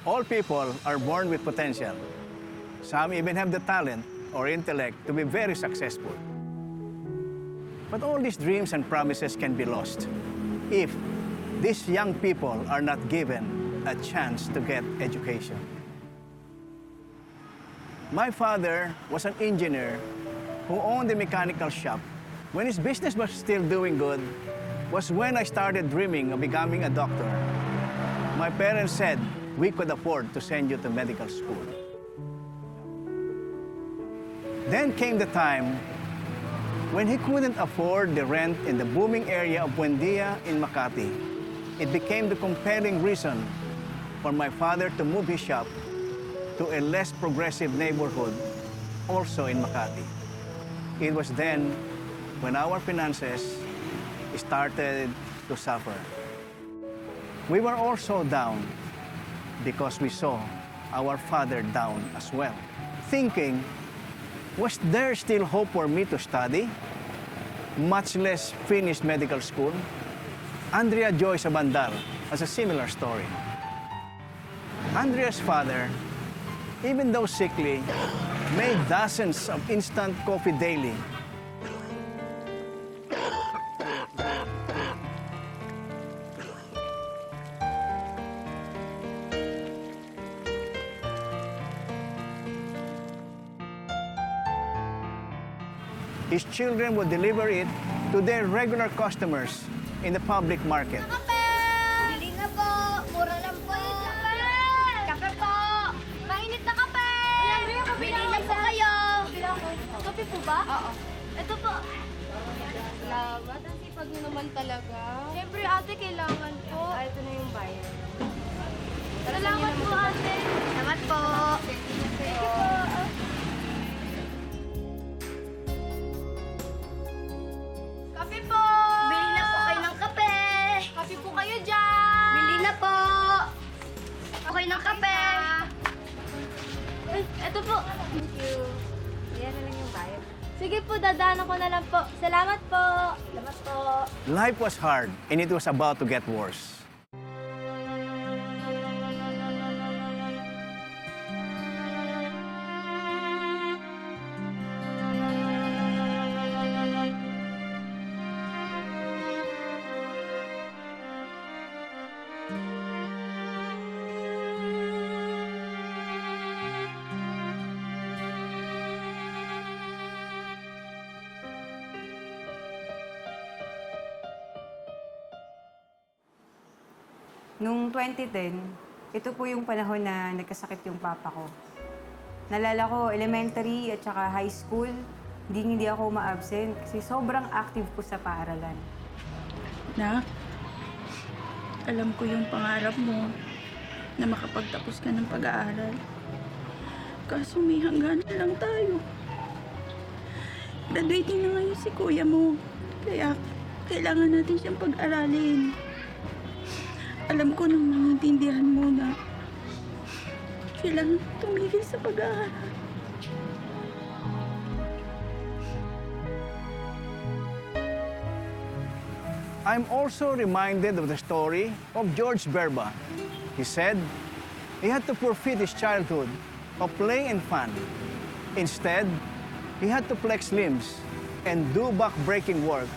All people are born with potential. Some even have the talent or intellect to be very successful. But all these dreams and promises can be lost if these young people are not given a chance to get education. My father was an engineer who owned a mechanical shop. When his business was still doing good, was when I started dreaming of becoming a doctor. My parents said we could afford to send you to medical school. Then came the time when he couldn't afford the rent in the booming area of Buendia in Makati. It became the compelling reason for my father to move his shop to a less progressive neighborhood, also in Makati. It was then when our finances started to suffer. We were also down because we saw our father down as well, thinking, was there still hope for me to study, much less finish medical school? Andrea Joy Sabandal has a similar story. Andrea's father, even though sickly, made dozens of instant coffee daily. His children would deliver it to their regular customers in the public market. Kape! Bili na po! Mura lang po! Kape po! Mainit na kape! Bili na po kayo! Kape po ba? Oo. Ito po. Salamat. Ang sipag niyo naman talaga. Siyempre ate, kailangan po. Ito na yung bayad. Salamat po ate. Salamat po. Thank you po. Kape po! Bili na po kayo ng kape! Kape po kayo dyan! Bili na po! Okay ng kape! Ay, eto po. Thank you. Yan na lang yung bayad. Sige po, dadaanan ko na lang po. Salamat po. Salamat po. Life was hard and it was about to get worse. Noong 2010, ito po yung panahon na nagkasakit yung papa ko. Nalala ko, elementary at saka high school, hindi ako ma-absent kasi sobrang active po sa paaralan. Nak, alam ko yung pangarap mo na makapagtapos ka ng pag-aaral. Kaso may hangganan lang tayo. Graduating na ngayon si kuya mo. Kaya kailangan natin siyang pag-aralin. Alam ko nang naiintindihan mo na kailangan tumigil sa pag-aaral. I'm also reminded of the story of George Berba. He said he had to forfeit his childhood of play and fun. Instead, he had to flex limbs and do back-breaking work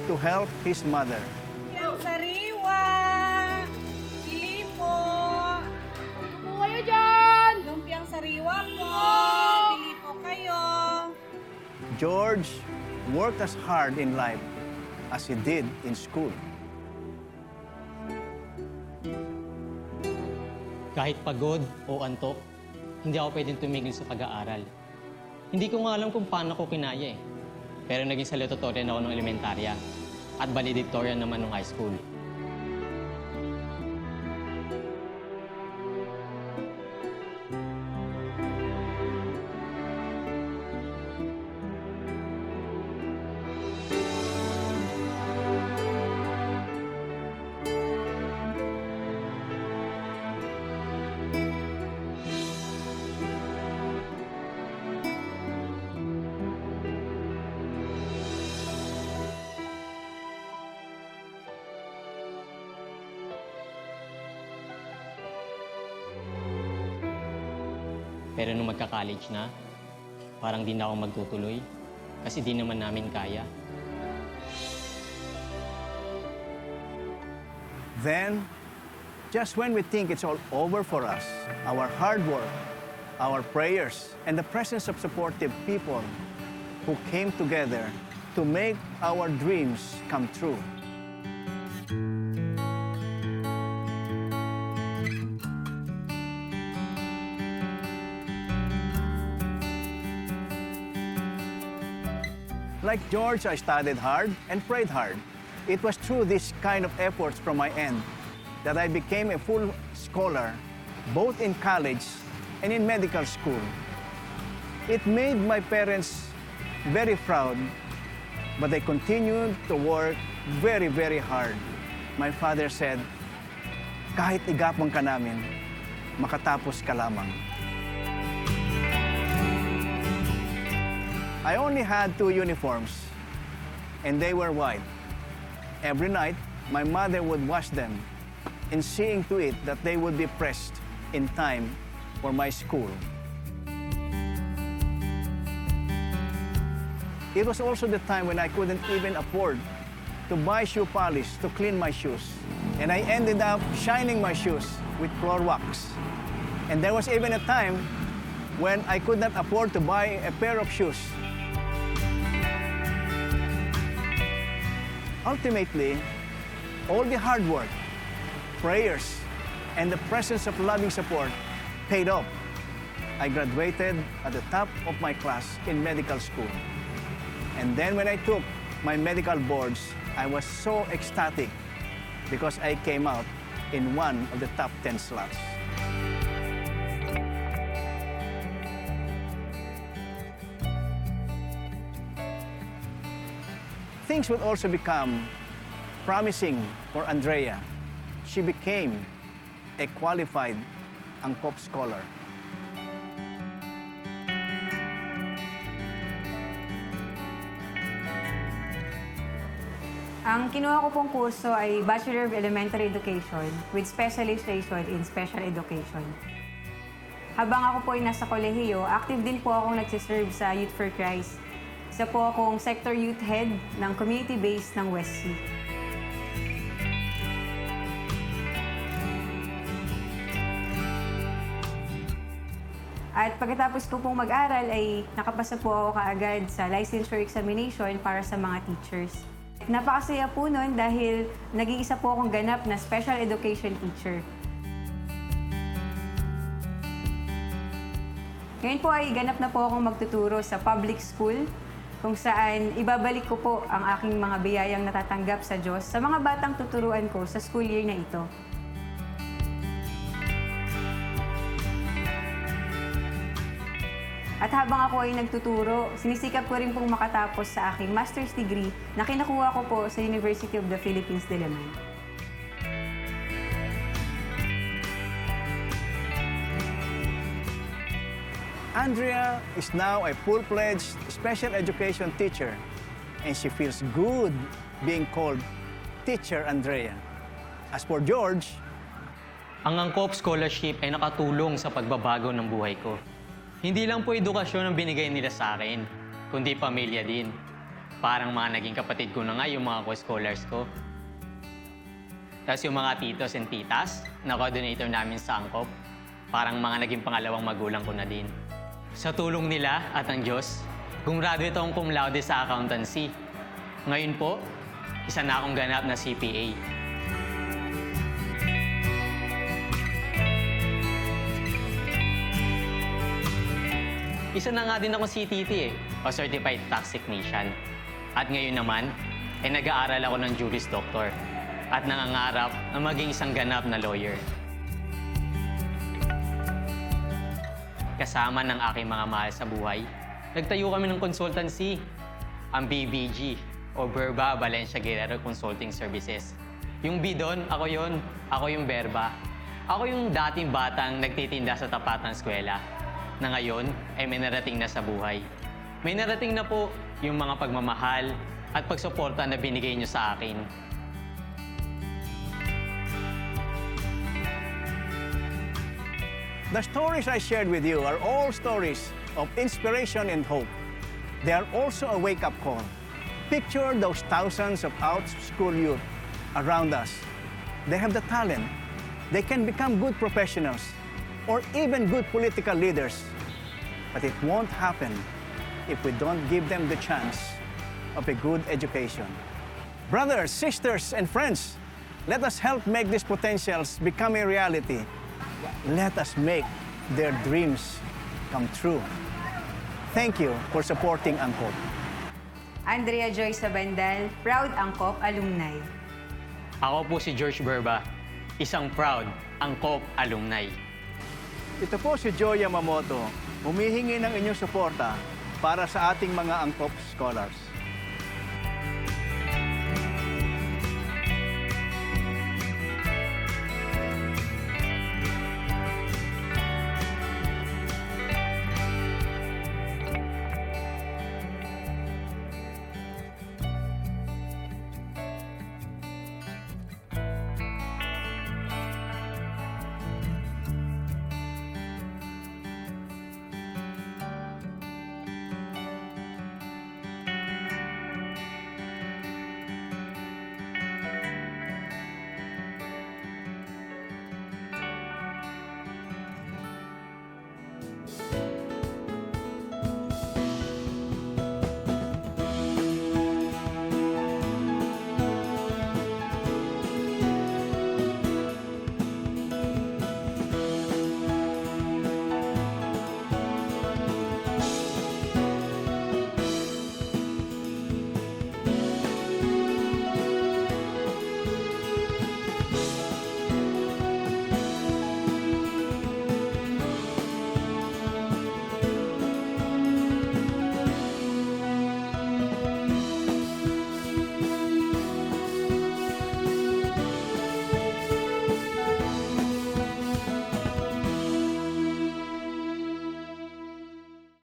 to help his mother. Yung sariwa! Pili po! Po kayo dyan! Lumpiang sariwa po! Pili po kayo! George worked as hard in life as he did in school. Kahit pagod o antok, hindi ako pwedeng tumigil sa pag-aaral. Hindi ko nga alam kung paano ko kinaya eh. Pero naging salutatorian ako ng elementarya at valedictorian naman ng high school. Pero nung magka-college na, parang di na ako magtutuloy kasi di naman namin kaya. Then, just when we think it's all over for us, our hard work, our prayers, and the presence of supportive people who came together to make our dreams come true. Like George, I studied hard and prayed hard. It was through this kind of efforts from my end that I became a full scholar, both in college and in medical school. It made my parents very proud, but they continued to work very, very hard. My father said, kahit igapang ka namin, makatapos ka lamang. I only had 2 uniforms, and they were white. Every night, my mother would wash them, and seeing to it that they would be pressed in time for my school. It was also the time when I couldn't even afford to buy shoe polish to clean my shoes, and I ended up shining my shoes with floor wax. And there was even a time when I could not afford to buy a pair of shoes. Ultimately, all the hard work, prayers, and the presence of loving support paid off. I graduated at the top of my class in medical school. And then when I took my medical boards, I was so ecstatic because I came out in one of the top 10 slots. Things would also become promising for Andrea. She became a qualified ANCOP scholar. Ang kinuha ko pong kurso ay Bachelor of Elementary Education with specialization in Special Education. Habang ako po ay nasa kolehiyo, active din po akong nagsiserve sa Youth for Christ. Isa po akong Sector Youth Head ng Community Base ng West C. At pagkatapos ko pong mag-aral ay nakapasa po ako kaagad sa licensure examination para sa mga teachers. Napakasaya po nun dahil nag-iisa po akong ganap na special education teacher. Ngayon po ay ganap na po akong magtuturo sa public school kung saan ibabalik ko po ang aking mga biyayang natatanggap sa Diyos sa mga batang tuturuan ko sa school year na ito. At habang ako ay nagtuturo, sinisikap ko rin pong makatapos sa aking master's degree na kinukuha ko po sa University of the Philippines, Diliman. Andrea is now a full-fledged special education teacher, and she feels good being called Teacher Andrea. As for George, Ang ANCOP scholarship ay nakatulong sa pagbabago ng buhay ko. Hindi lang po edukasyon ang binigay nila sa akin, kundi pamilya din. Parang mga naging kapatid ko na nga yung mga co-scholars ko. Tapos yung mga titos and titas na coordinator namin sa ANCOP, parang mga naging pangalawang magulang ko na din. Sa tulong nila at ang Diyos, gumraduate akong cum laude sa accountancy. Ngayon po, isa na akong ganap na CPA. Isa na nga din ako CTT o Certified Tax Technician. At ngayon naman, ay nag-aaral ako ng Juris Doctor at nangangarap na maging isang ganap na lawyer. Kasama ng aking mga mahal sa buhay, nagtayo kami ng consultancy, ang BBG o Berba Valencia Guerrero Consulting Services. Yung B doon, ako yung Berba. Ako yung dating batang nagtitinda sa tapat ng eskwela, na ngayon ay may narating na sa buhay. May narating na po yung mga pagmamahal at pagsuporta na binigay niyo sa akin. The stories I shared with you are all stories of inspiration and hope. They are also a wake-up call. Picture those thousands of out-of-school youth around us. They have the talent. They can become good professionals or even good political leaders. But it won't happen if we don't give them the chance of a good education. Brothers, sisters, and friends, let us help make these potentials become a reality. Let us make their dreams come true. Thank you for supporting ANCOP. Andrea Joy Sabandal, proud ANCOP alumni. Ako po si George Berba, isang proud ANCOP alumni. Ito po si Joy Yamamoto, humihingi ng inyong suporta para sa ating mga ANCOP scholars.